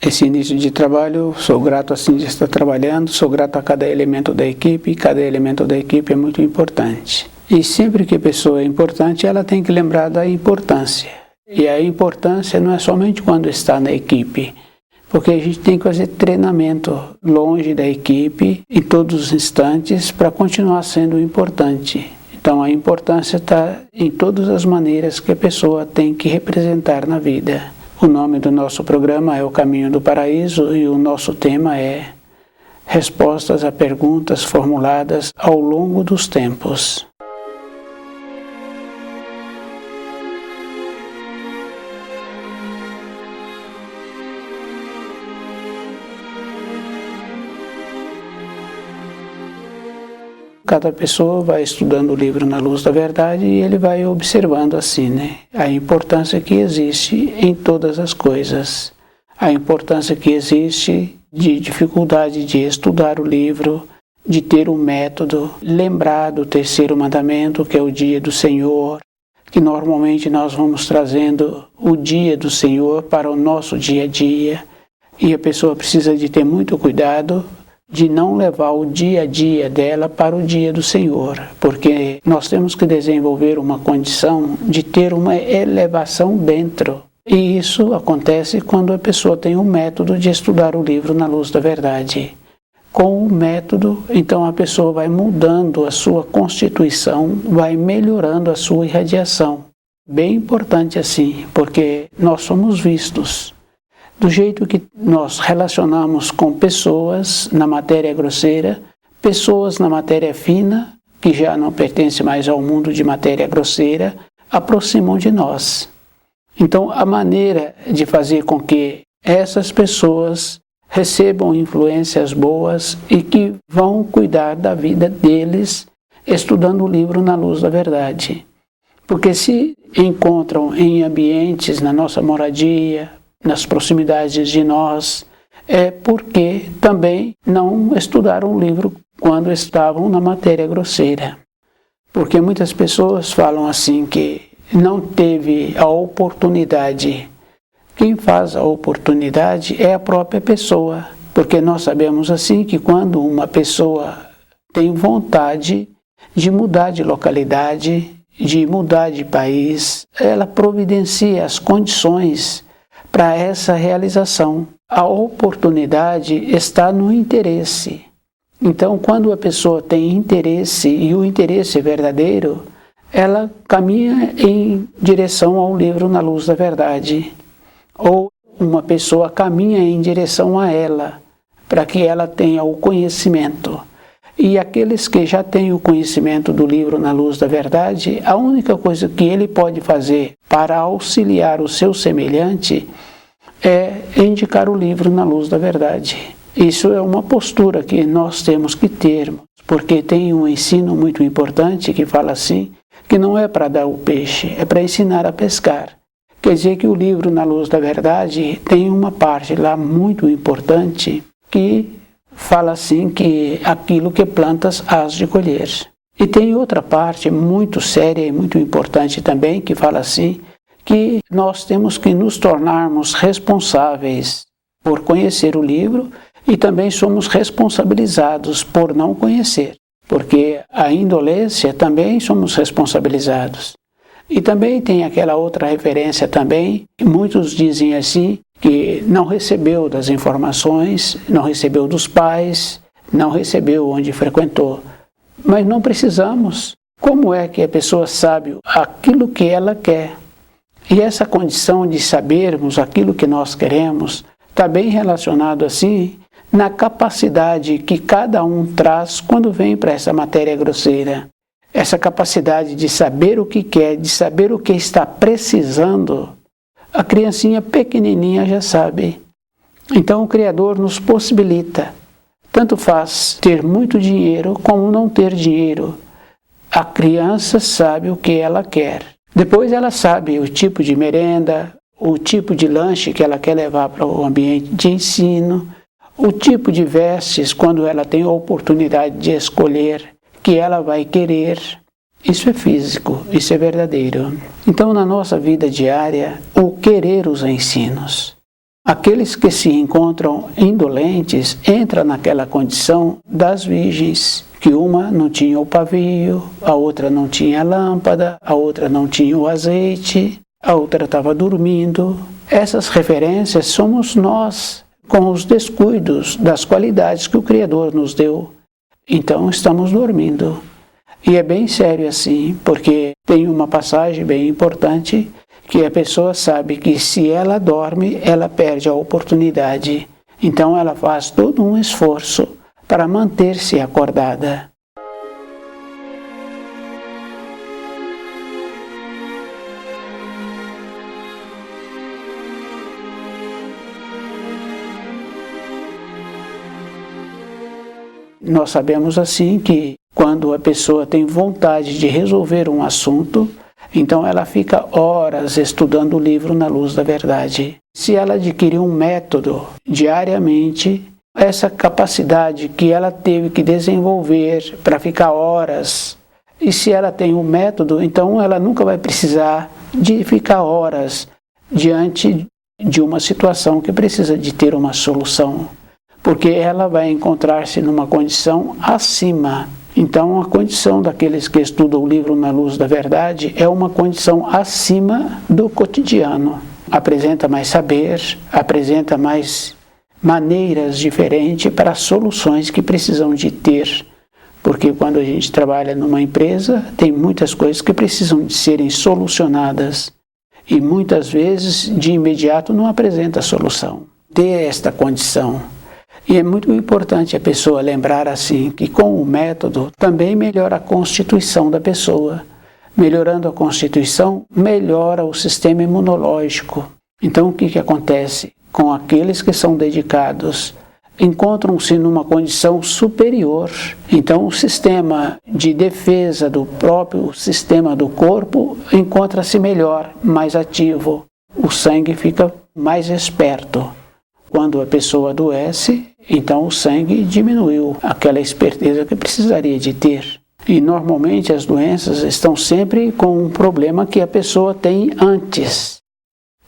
esse início de trabalho. Sou grato assim de estar trabalhando, sou grato a cada elemento da equipe, e cada elemento da equipe é muito importante. E sempre que a pessoa é importante, ela tem que lembrar da importância. E a importância não é somente quando está na equipe, porque a gente tem que fazer treinamento longe da equipe, em todos os instantes, para continuar sendo importante. Então a importância está em todas as maneiras que a pessoa tem que representar na vida. O nome do nosso programa é O Caminho do Paraíso e o nosso tema é Respostas a perguntas formuladas ao longo dos tempos. Cada pessoa vai estudando o livro Na Luz da Verdade e ele vai observando assim, a importância que existe em todas as coisas. A importância que existe de dificuldade de estudar o livro, de ter um método, lembrar do terceiro mandamento, que é o dia do Senhor, que normalmente nós vamos trazendo o dia do Senhor para o nosso dia a dia, e a pessoa precisa de ter muito cuidado de não levar o dia a dia dela para o dia do Senhor, porque nós temos que desenvolver uma condição de ter uma elevação dentro. E isso acontece quando a pessoa tem um método de estudar o livro Na Luz da Verdade. Com o método, então a pessoa vai mudando a sua constituição, vai melhorando a sua irradiação. Bem importante assim, porque nós somos vistos. Do jeito que nós relacionamos com pessoas na matéria grosseira, pessoas na matéria fina, que já não pertencem mais ao mundo de matéria grosseira, aproximam de nós. Então, a maneira de fazer com que essas pessoas recebam influências boas e que vão cuidar da vida deles estudando o livro Na Luz da Verdade. Porque se encontram em ambientes na nossa moradia, nas proximidades de nós, é porque também não estudaram o livro quando estavam na matéria grosseira. Porque muitas pessoas falam assim que não teve a oportunidade. Quem faz a oportunidade é a própria pessoa, porque nós sabemos assim que quando uma pessoa tem vontade de mudar de localidade, de mudar de país, ela providencia as condições para essa realização. A oportunidade está no interesse. Então, quando a pessoa tem interesse, e o interesse é verdadeiro, ela caminha em direção ao livro Na Luz da Verdade. Ou uma pessoa caminha em direção a ela, para que ela tenha o conhecimento. E aqueles que já têm o conhecimento do livro Na Luz da Verdade, a única coisa que ele pode fazer para auxiliar o seu semelhante é indicar o livro Na Luz da Verdade. Isso é uma postura que nós temos que ter, porque tem um ensino muito importante que fala assim, que não é para dar o peixe, é para ensinar a pescar. Quer dizer que o livro Na Luz da Verdade tem uma parte lá muito importante que fala assim que aquilo que plantas hás de colher. E tem outra parte muito séria e muito importante também que fala assim que nós temos que nos tornarmos responsáveis por conhecer o livro e também somos responsabilizados por não conhecer, porque a indolência também somos responsabilizados. E também tem aquela outra referência também, que muitos dizem assim, que não recebeu das informações, não recebeu dos pais, não recebeu onde frequentou. Mas não precisamos. Como é que a pessoa sabe aquilo que ela quer? E essa condição de sabermos aquilo que nós queremos está bem relacionado assim na capacidade que cada um traz quando vem para essa matéria grosseira. Essa capacidade de saber o que quer, de saber o que está precisando, a criancinha pequenininha já sabe. Então o Criador nos possibilita. Tanto faz ter muito dinheiro como não ter dinheiro. A criança sabe o que ela quer. Depois ela sabe o tipo de merenda, o tipo de lanche que ela quer levar para o ambiente de ensino, o tipo de vestes quando ela tem a oportunidade de escolher que ela vai querer. Isso é físico, isso é verdadeiro. Então, na nossa vida diária, o querer os ensinos. Aqueles que se encontram indolentes entram naquela condição das virgens, que uma não tinha o pavio, a outra não tinha a lâmpada, a outra não tinha o azeite, a outra estava dormindo. Essas referências somos nós, com os descuidos das qualidades que o Criador nos deu. Então estamos dormindo. E é bem sério assim, porque tem uma passagem bem importante que a pessoa sabe que se ela dorme, ela perde a oportunidade. Então ela faz todo um esforço para manter-se acordada. Nós sabemos assim que quando a pessoa tem vontade de resolver um assunto, então ela fica horas estudando o livro Na Luz da Verdade. Se ela adquirir um método diariamente, essa capacidade que ela teve que desenvolver para ficar horas, e se ela tem um método, então ela nunca vai precisar de ficar horas diante de uma situação que precisa de ter uma solução, porque ela vai encontrar-se numa condição acima. Então, a condição daqueles que estudam o livro Na Luz da Verdade é uma condição acima do cotidiano. Apresenta mais saber, apresenta mais maneiras diferentes para as soluções que precisam de ter. Porque quando a gente trabalha numa empresa, tem muitas coisas que precisam de serem solucionadas. E muitas vezes, de imediato, não apresenta a solução. Ter esta condição. E é muito importante a pessoa lembrar assim, que com o método também melhora a constituição da pessoa. Melhorando a constituição, melhora o sistema imunológico. Então o que acontece? Com aqueles que são dedicados, encontram-se numa condição superior. Então o sistema de defesa do próprio sistema do corpo encontra-se melhor, mais ativo. O sangue fica mais esperto. Quando a pessoa adoece, então o sangue diminuiu aquela esperteza que precisaria de ter. E normalmente as doenças estão sempre com um problema que a pessoa tem antes.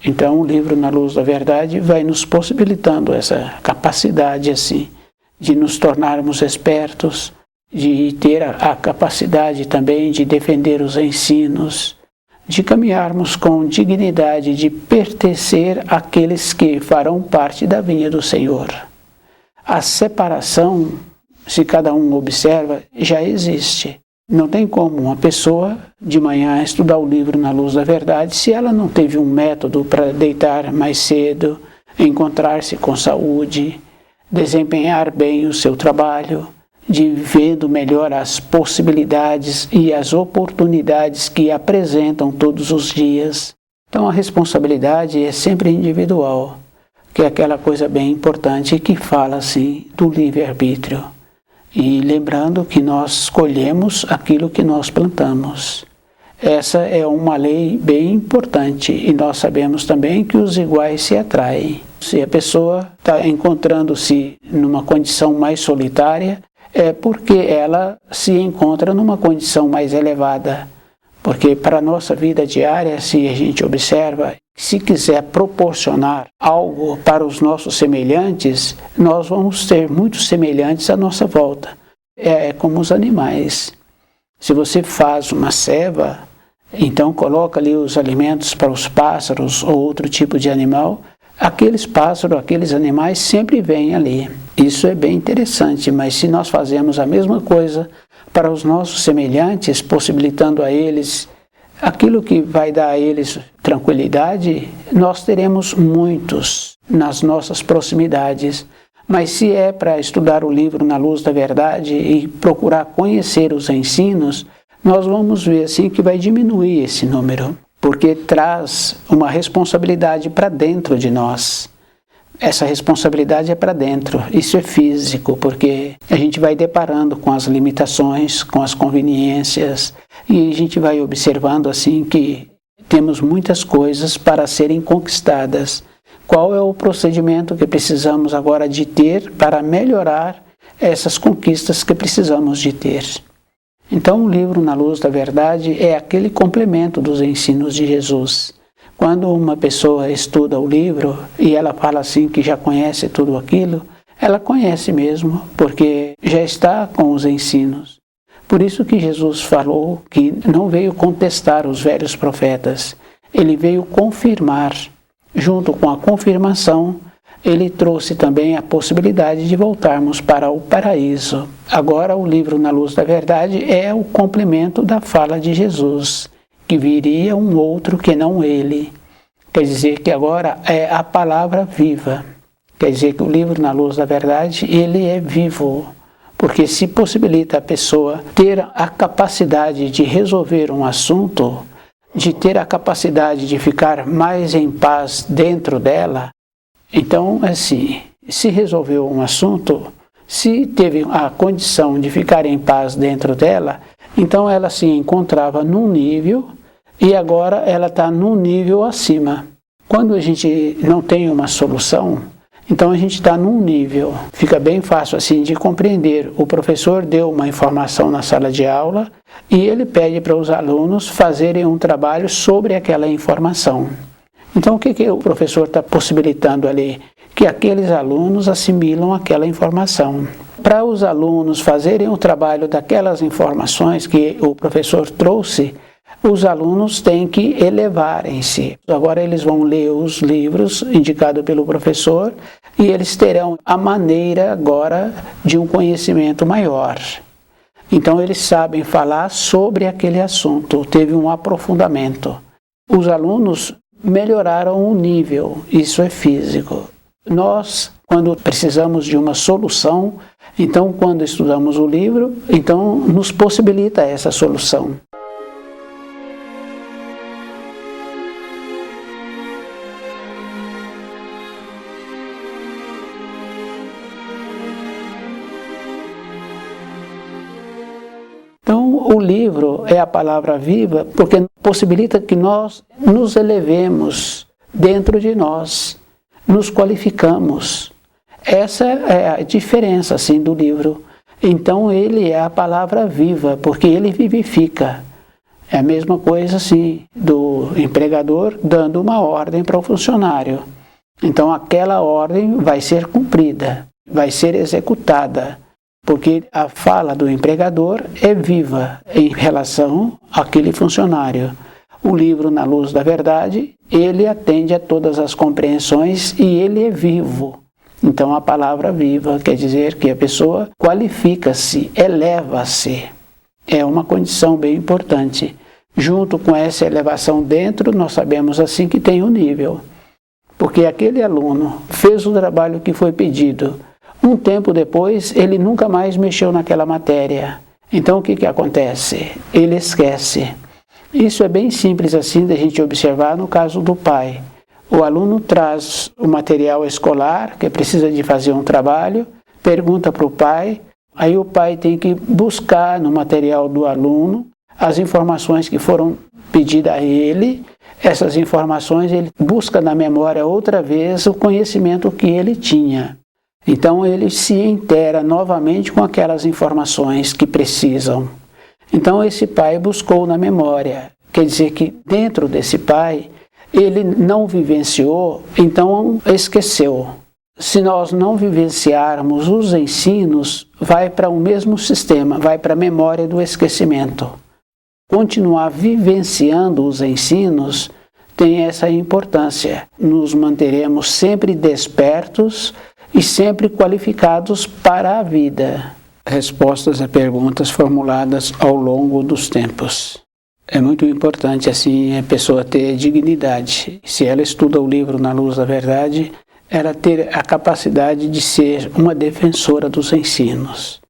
Então o livro Na Luz da Verdade vai nos possibilitando essa capacidade assim, de nos tornarmos espertos, de ter a capacidade também de defender os ensinos, de caminharmos com dignidade, de pertencer àqueles que farão parte da vinha do Senhor. A separação, se cada um observa, já existe. Não tem como uma pessoa de manhã estudar o livro Na Luz da Verdade se ela não teve um método para deitar mais cedo, encontrar-se com saúde, desempenhar bem o seu trabalho, de vendo melhor as possibilidades e as oportunidades que apresentam todos os dias. Então a responsabilidade é sempre individual, que é aquela coisa bem importante que fala assim do livre-arbítrio. E lembrando que nós escolhemos aquilo que nós plantamos. Essa é uma lei bem importante e nós sabemos também que os iguais se atraem. Se a pessoa está encontrando-se numa condição mais solitária, é porque ela se encontra numa condição mais elevada. Porque para a nossa vida diária, se a gente observa, se quiser proporcionar algo para os nossos semelhantes, nós vamos ter muitos semelhantes à nossa volta. É como os animais. Se você faz uma ceva, então coloca ali os alimentos para os pássaros ou outro tipo de animal, aqueles pássaros, aqueles animais sempre vêm ali. Isso é bem interessante, mas se nós fazemos a mesma coisa para os nossos semelhantes, possibilitando a eles aquilo que vai dar a eles tranquilidade, nós teremos muitos nas nossas proximidades. Mas se é para estudar o livro Na Luz da Verdade e procurar conhecer os ensinos, nós vamos ver assim que vai diminuir esse número, porque traz uma responsabilidade para dentro de nós. Essa responsabilidade é para dentro, isso é físico, porque a gente vai deparando com as limitações, com as conveniências, e a gente vai observando assim que temos muitas coisas para serem conquistadas. Qual é o procedimento que precisamos agora de ter para melhorar essas conquistas que precisamos de ter? Então o livro Na Luz da Verdade é aquele complemento dos ensinos de Jesus, Quando uma pessoa estuda o livro e ela fala assim que já conhece tudo aquilo, ela conhece mesmo, porque já está com os ensinos. Por isso que Jesus falou que não veio contestar os velhos profetas, ele veio confirmar. Junto com a confirmação, ele trouxe também a possibilidade de voltarmos para o paraíso. Agora, o livro Na Luz da Verdade é o complemento da fala de Jesus, que viria um outro que não ele. Quer dizer que agora é a palavra viva. Quer dizer que o livro Na Luz da Verdade, ele é vivo, porque se possibilita a pessoa ter a capacidade de resolver um assunto, de ter a capacidade de ficar mais em paz dentro dela. Então, assim, se resolveu um assunto, se teve a condição de ficar em paz dentro dela, então ela se encontrava num nível e agora ela está num nível acima. Quando a gente não tem uma solução, então a gente está num nível, fica bem fácil assim de compreender. O professor deu uma informação na sala de aula e ele pede para os alunos fazerem um trabalho sobre aquela informação. Então o que o professor está possibilitando ali? Que aqueles alunos assimilam aquela informação. Para os alunos fazerem o trabalho daquelas informações que o professor trouxe, os alunos têm que elevarem-se. Agora eles vão ler os livros indicados pelo professor e eles terão a maneira agora de um conhecimento maior. Então eles sabem falar sobre aquele assunto, teve um aprofundamento. Os alunos melhoraram o nível, isso é físico. Nós, quando precisamos de uma solução, então quando estudamos o livro, então nos possibilita essa solução. Então, o livro é a palavra viva porque possibilita que nós nos elevemos dentro de nós, nos qualificamos. Essa é a diferença assim, do livro. Então, ele é a palavra viva porque ele vivifica. É a mesma coisa assim, do empregador dando uma ordem para o funcionário. Então, aquela ordem vai ser cumprida, vai ser executada. Porque a fala do empregador é viva em relação àquele funcionário. O livro Na Luz da Verdade, ele atende a todas as compreensões e ele é vivo. Então a palavra viva quer dizer que a pessoa qualifica-se, eleva-se. É uma condição bem importante. Junto com essa elevação dentro, nós sabemos assim que tem um nível. Porque aquele aluno fez o trabalho que foi pedido. Um tempo depois, ele nunca mais mexeu naquela matéria. Então, o que acontece? Ele esquece. Isso é bem simples assim da gente observar no caso do pai. O aluno traz o material escolar, que precisa de fazer um trabalho, pergunta para o pai, aí o pai tem que buscar no material do aluno as informações que foram pedidas a ele. Essas informações ele busca na memória outra vez o conhecimento que ele tinha. Então ele se inteira novamente com aquelas informações que precisam. Então esse pai buscou na memória. Quer dizer que dentro desse pai, ele não vivenciou, então esqueceu. Se nós não vivenciarmos os ensinos, vai para o mesmo sistema, vai para a memória do esquecimento. Continuar vivenciando os ensinos tem essa importância. Nos manteremos sempre despertos e sempre qualificados para a vida. Respostas a perguntas formuladas ao longo dos tempos. É muito importante assim a pessoa ter dignidade. Se ela estuda o livro Na Luz da Verdade, ela ter a capacidade de ser uma defensora dos ensinos.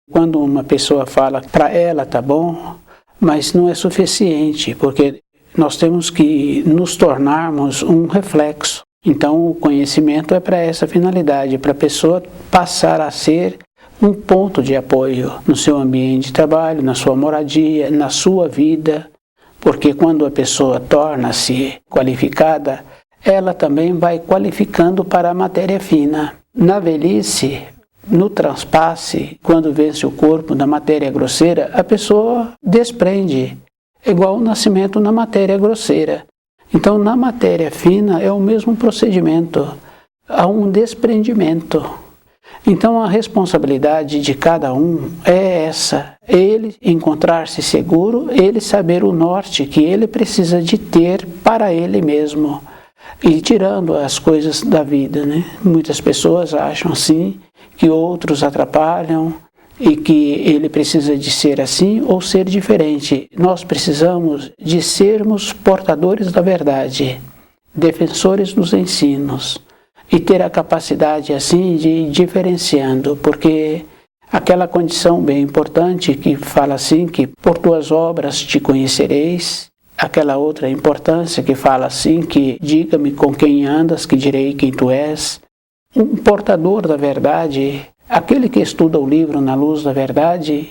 Quando uma pessoa fala para ela tá bom, mas não é suficiente, porque nós temos que nos tornarmos um reflexo. Então, o conhecimento é para essa finalidade, para a pessoa passar a ser um ponto de apoio no seu ambiente de trabalho, na sua moradia, na sua vida, porque quando a pessoa torna-se qualificada, ela também vai qualificando para a matéria fina. Na velhice, no transpasse, quando vence o corpo da matéria grosseira, a pessoa desprende, igual o nascimento na matéria grosseira. Então, na matéria fina é o mesmo procedimento, há um desprendimento. Então, a responsabilidade de cada um é essa, ele encontrar-se seguro, ele saber o norte que ele precisa de ter para ele mesmo, e tirando as coisas da vida, né? Muitas pessoas acham assim, que outros atrapalham, e que ele precisa de ser assim ou ser diferente. Nós precisamos de sermos portadores da verdade, defensores dos ensinos, e ter a capacidade assim de ir diferenciando, porque aquela condição bem importante que fala assim que por tuas obras te conhecereis, aquela outra importância que fala assim que diga-me com quem andas, que direi quem tu és. Um portador da verdade, aquele que estuda o livro na luz da verdade,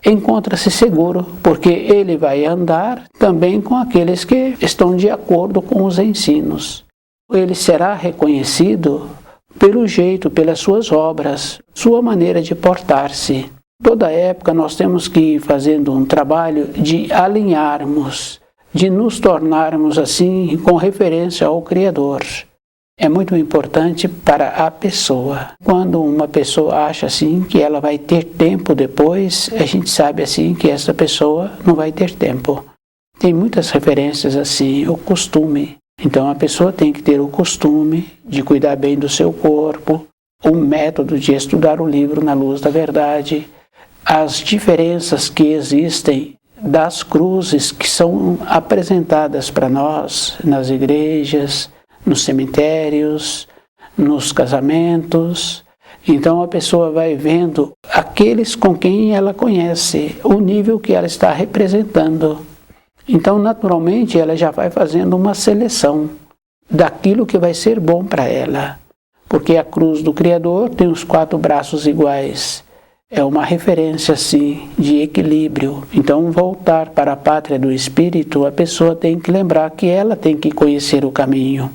encontra-se seguro, porque ele vai andar também com aqueles que estão de acordo com os ensinos. Ele será reconhecido pelo jeito, pelas suas obras, sua maneira de portar-se. Toda época nós temos que ir fazendo um trabalho de alinharmos, de nos tornarmos assim com referência ao Criador. É muito importante para a pessoa. Quando uma pessoa acha assim que ela vai ter tempo depois, a gente sabe assim que essa pessoa não vai ter tempo. Tem muitas referências assim, o costume. Então a pessoa tem que ter o costume de cuidar bem do seu corpo, o método de estudar o livro na luz da verdade, as diferenças que existem das cruzes que são apresentadas para nós nas igrejas, nos cemitérios, nos casamentos. Então a pessoa vai vendo aqueles com quem ela conhece, o nível que ela está representando. Então, naturalmente, ela já vai fazendo uma seleção daquilo que vai ser bom para ela. Porque a cruz do Criador tem os 4 braços iguais. É uma referência, assim, de equilíbrio. Então, voltar para a pátria do Espírito, a pessoa tem que lembrar que ela tem que conhecer o caminho.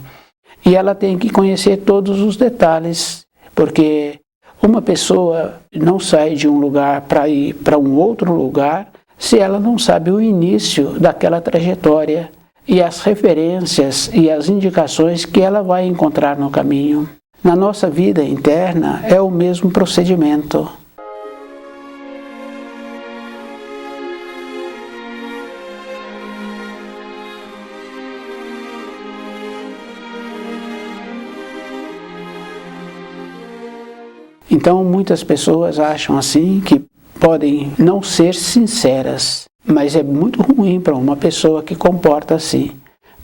E ela tem que conhecer todos os detalhes. Porque uma pessoa não sai de um lugar para ir para um outro lugar se ela não sabe o início daquela trajetória e as referências e as indicações que ela vai encontrar no caminho. Na nossa vida interna é o mesmo procedimento. Então muitas pessoas acham assim que podem não ser sinceras, mas é muito ruim para uma pessoa que comporta assim,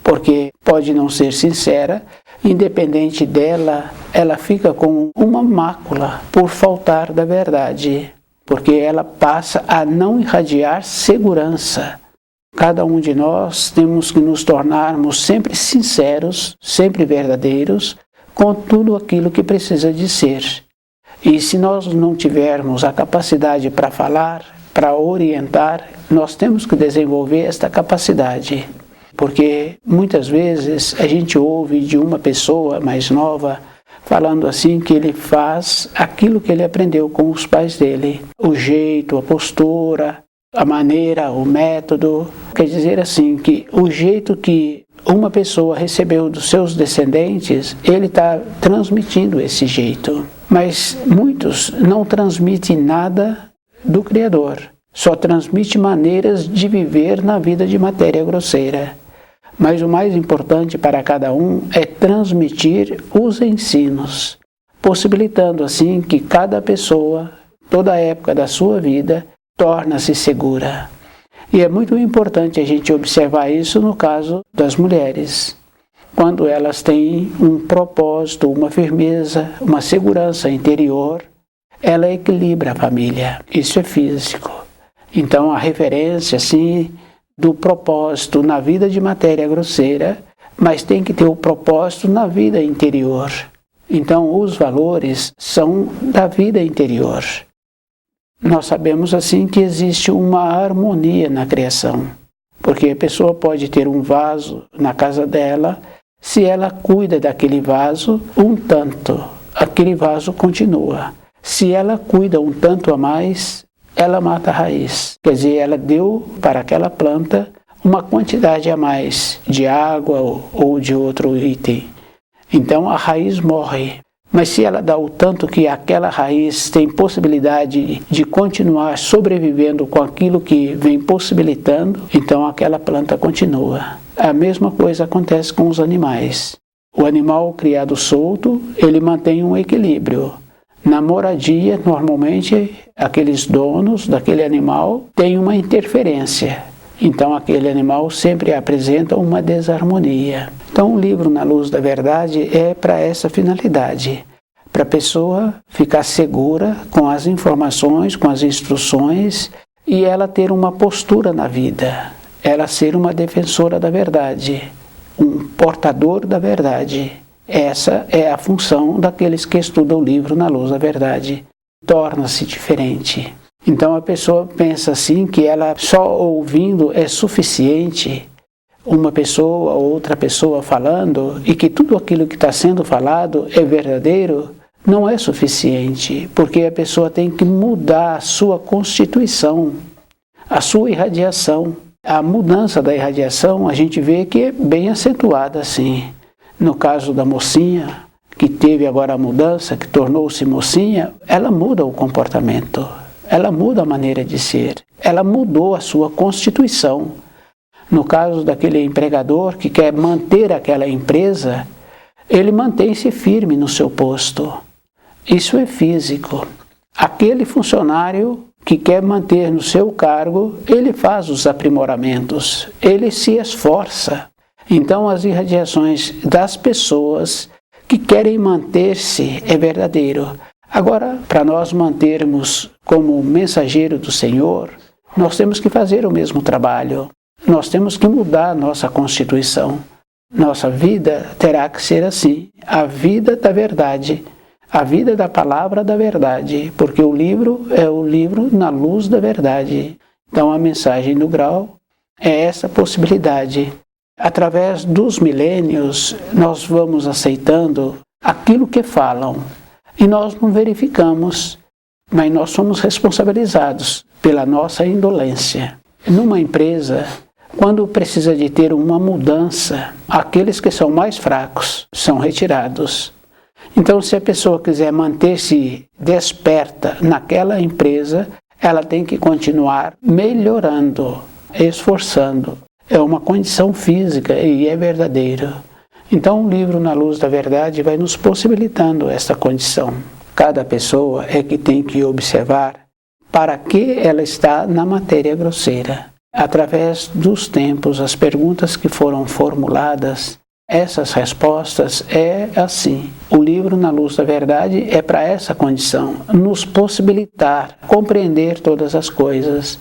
porque pode não ser sincera, independente dela, ela fica com uma mácula por faltar da verdade, porque ela passa a não irradiar segurança. Cada um de nós temos que nos tornarmos sempre sinceros, sempre verdadeiros, com tudo aquilo que precisa de ser. E se nós não tivermos a capacidade para falar, para orientar, nós temos que desenvolver esta capacidade. Porque muitas vezes a gente ouve de uma pessoa mais nova falando assim que ele faz aquilo que ele aprendeu com os pais dele. O jeito, a postura, a maneira, o método. Quer dizer assim, que o jeito que uma pessoa recebeu dos seus descendentes, ele está transmitindo esse jeito. Mas muitos não transmitem nada do Criador, só transmitem maneiras de viver na vida de matéria grosseira. Mas o mais importante para cada um é transmitir os ensinos, possibilitando assim que cada pessoa, toda a época da sua vida, torna-se segura. E é muito importante a gente observar isso no caso das mulheres. Quando elas têm um propósito, uma firmeza, uma segurança interior, ela equilibra a família. Isso é físico. Então a referência, assim, do propósito na vida de matéria grosseira, mas tem que ter o propósito na vida interior. Então os valores são da vida interior. Nós sabemos assim que existe uma harmonia na criação, porque a pessoa pode ter um vaso na casa dela. Se ela cuida daquele vaso um tanto, aquele vaso continua. Se ela cuida um tanto a mais, ela mata a raiz. Quer dizer, ela deu para aquela planta uma quantidade a mais de água ou de outro item. Então a raiz morre. Mas se ela dá o tanto que aquela raiz tem possibilidade de continuar sobrevivendo com aquilo que vem possibilitando, então aquela planta continua. A mesma coisa acontece com os animais. O animal criado solto, ele mantém um equilíbrio. Na moradia, normalmente, aqueles donos daquele animal têm uma interferência. Então aquele animal sempre apresenta uma desarmonia. Então o livro Na Luz da Verdade é para essa finalidade, para a pessoa ficar segura com as informações, com as instruções e ela ter uma postura na vida, ela ser uma defensora da verdade, um portador da verdade. Essa é a função daqueles que estudam o livro Na Luz da Verdade. Torna-se diferente. Então a pessoa pensa assim que ela só ouvindo é suficiente, uma pessoa ou outra pessoa falando, e que tudo aquilo que está sendo falado é verdadeiro, não é suficiente, porque a pessoa tem que mudar a sua constituição, a sua irradiação. A mudança da irradiação a gente vê que é bem acentuada assim. No caso da mocinha, que teve agora a mudança, que tornou-se mocinha, ela muda o comportamento. Ela muda a maneira de ser, ela mudou a sua constituição. No caso daquele empregador que quer manter aquela empresa, ele mantém-se firme no seu posto. Isso é físico. Aquele funcionário que quer manter no seu cargo, ele faz os aprimoramentos, ele se esforça. Então as irradiações das pessoas que querem manter-se é verdadeiro. Agora, para nós mantermos como mensageiro do Senhor, nós temos que fazer o mesmo trabalho. Nós temos que mudar a nossa constituição. Nossa vida terá que ser assim, a vida da verdade, a vida da palavra da verdade, porque o livro é o livro na luz da verdade. Então a mensagem do grau é essa possibilidade. Através dos milênios, nós vamos aceitando aquilo que falam. E nós não verificamos, mas nós somos responsabilizados pela nossa indolência. Numa empresa, quando precisa de ter uma mudança, aqueles que são mais fracos são retirados. Então, se a pessoa quiser manter-se desperta naquela empresa, ela tem que continuar melhorando, esforçando. É uma condição física e é verdadeiro. Então o livro Na Luz da Verdade vai nos possibilitando essa condição. Cada pessoa é que tem que observar para que ela está na matéria grosseira. Através dos tempos, as perguntas que foram formuladas, essas respostas é assim. O livro Na Luz da Verdade é para essa condição, nos possibilitar compreender todas as coisas,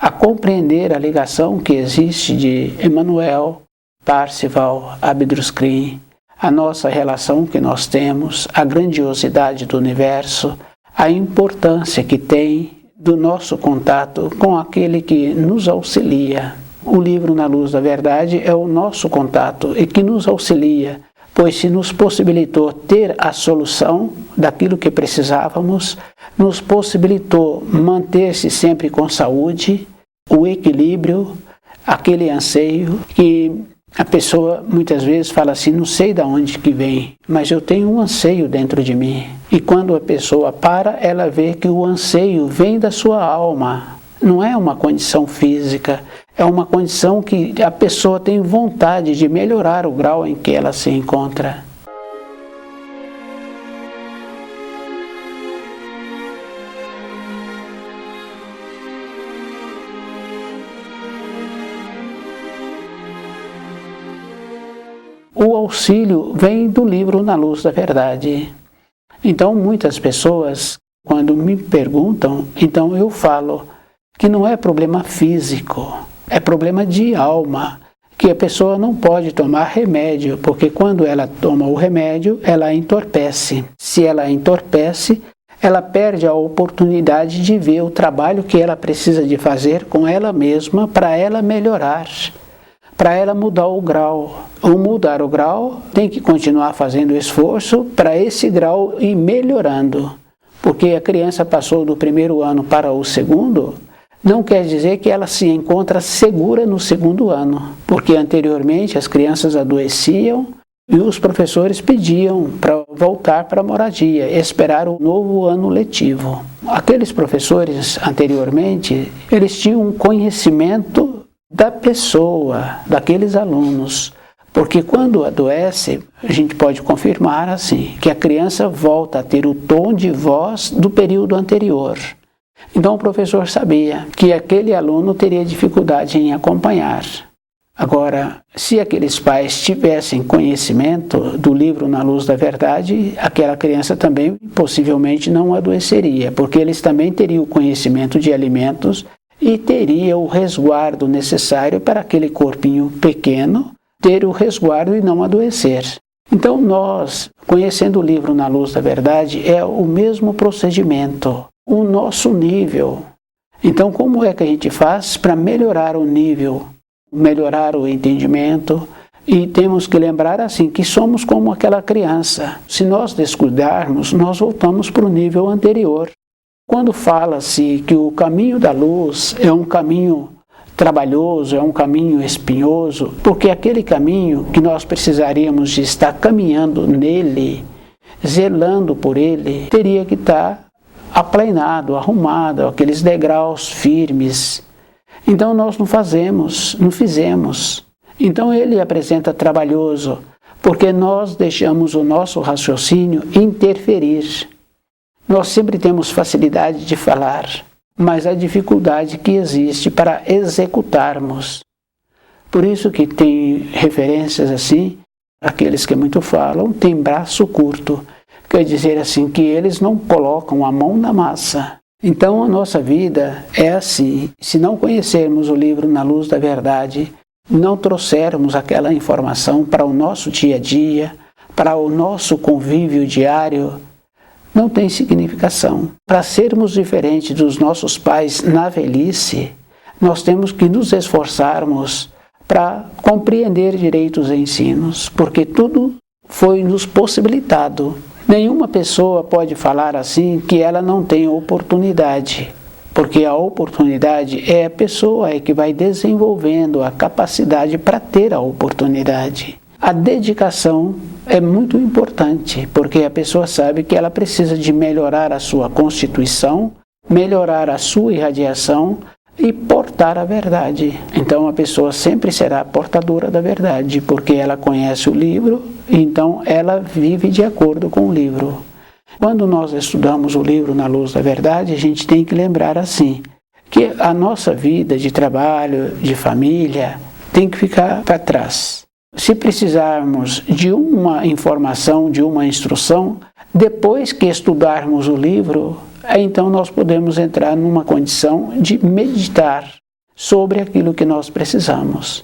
a compreender a ligação que existe de Emmanuel, Parzival, Abdrus-Krim, a nossa relação que nós temos, a grandiosidade do universo, a importância que tem do nosso contato com aquele que nos auxilia. O livro Na Luz da Verdade é o nosso contato e que nos auxilia, pois se nos possibilitou ter a solução daquilo que precisávamos, nos possibilitou manter-se sempre com saúde, o equilíbrio, aquele anseio que a pessoa muitas vezes fala assim, não sei de onde que vem, mas eu tenho um anseio dentro de mim. E quando a pessoa para, ela vê que o anseio vem da sua alma. Não é uma condição física, é uma condição que a pessoa tem vontade de melhorar o grau em que ela se encontra. O auxílio vem do livro Na Luz da Verdade. Então, muitas pessoas, quando me perguntam, então eu falo que não é problema físico, é problema de alma, que a pessoa não pode tomar remédio, porque quando ela toma o remédio, ela entorpece. Se ela entorpece, ela perde a oportunidade de ver o trabalho que ela precisa de fazer com ela mesma para ela melhorar, para ela mudar o grau. Ou mudar o grau, tem que continuar fazendo esforço para esse grau ir melhorando. Porque a criança passou do primeiro ano para o segundo, não quer dizer que ela se encontra segura no segundo ano, porque anteriormente as crianças adoeciam e os professores pediam para voltar para a moradia, esperar o novo ano letivo. Aqueles professores anteriormente, eles tinham um conhecimento da pessoa, daqueles alunos, porque quando adoece, a gente pode confirmar assim, que a criança volta a ter o tom de voz do período anterior. Então o professor sabia que aquele aluno teria dificuldade em acompanhar. Agora, se aqueles pais tivessem conhecimento do livro Na Luz da Verdade, aquela criança também possivelmente não adoeceria, porque eles também teriam o conhecimento de alimentos e teria o resguardo necessário para aquele corpinho pequeno ter o resguardo e não adoecer. Então nós, conhecendo o livro Na Luz da Verdade, é o mesmo procedimento, o nosso nível. Então como é que a gente faz para melhorar o nível, melhorar o entendimento? E temos que lembrar assim, que somos como aquela criança. Se nós descuidarmos, nós voltamos para o nível anterior. Quando fala-se que o caminho da luz é um caminho trabalhoso, é um caminho espinhoso, porque aquele caminho que nós precisaríamos de estar caminhando nele, zelando por ele, teria que estar aplanado, arrumado, aqueles degraus firmes. Então nós não fizemos. Então ele apresenta trabalhoso, porque nós deixamos o nosso raciocínio interferir. Nós sempre temos facilidade de falar, mas a dificuldade que existe para executarmos. Por isso que tem referências assim, aqueles que muito falam, têm braço curto, quer dizer assim, que eles não colocam a mão na massa. Então a nossa vida é assim, se não conhecermos o livro Na Luz da Verdade, não trouxermos aquela informação para o nosso dia a dia, para o nosso convívio diário, não tem significação. Para sermos diferentes dos nossos pais na velhice, nós temos que nos esforçarmos para compreender direito os ensinos, porque tudo foi nos possibilitado. Nenhuma pessoa pode falar assim que ela não tem oportunidade, porque a oportunidade é a pessoa que vai desenvolvendo a capacidade para ter a oportunidade. A dedicação é muito importante, porque a pessoa sabe que ela precisa de melhorar a sua constituição, melhorar a sua irradiação e portar a verdade. Então a pessoa sempre será portadora da verdade, porque ela conhece o livro, então ela vive de acordo com o livro. Quando nós estudamos o livro Na Luz da Verdade, a gente tem que lembrar assim, que a nossa vida de trabalho, de família, tem que ficar para trás. Se precisarmos de uma informação, de uma instrução, depois que estudarmos o livro, então nós podemos entrar numa condição de meditar sobre aquilo que nós precisamos.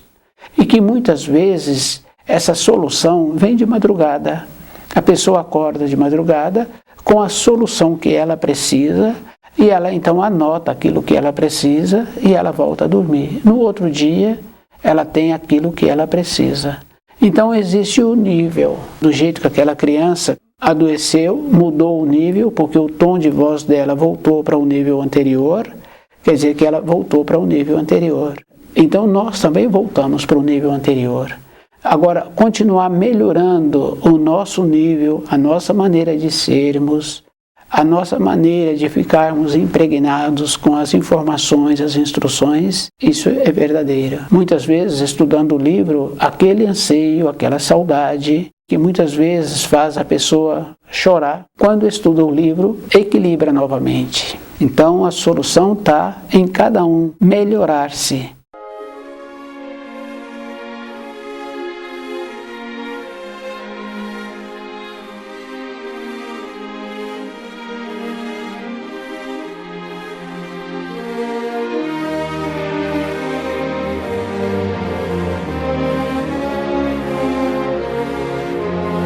E que muitas vezes essa solução vem de madrugada. A pessoa acorda de madrugada com a solução que ela precisa e ela então anota aquilo que ela precisa e ela volta a dormir. No outro dia, ela tem aquilo que ela precisa. Então existe o nível, do jeito que aquela criança adoeceu, mudou o nível, porque o tom de voz dela voltou para o nível anterior, quer dizer que ela voltou para o nível anterior. Então nós também voltamos para o nível anterior. Agora, continuar melhorando o nosso nível, a nossa maneira de sermos, a nossa maneira de ficarmos impregnados com as informações, as instruções, isso é verdadeiro. Muitas vezes, estudando o livro, aquele anseio, aquela saudade, que muitas vezes faz a pessoa chorar, quando estuda o livro, equilibra novamente. Então, a solução está em cada um melhorar-se.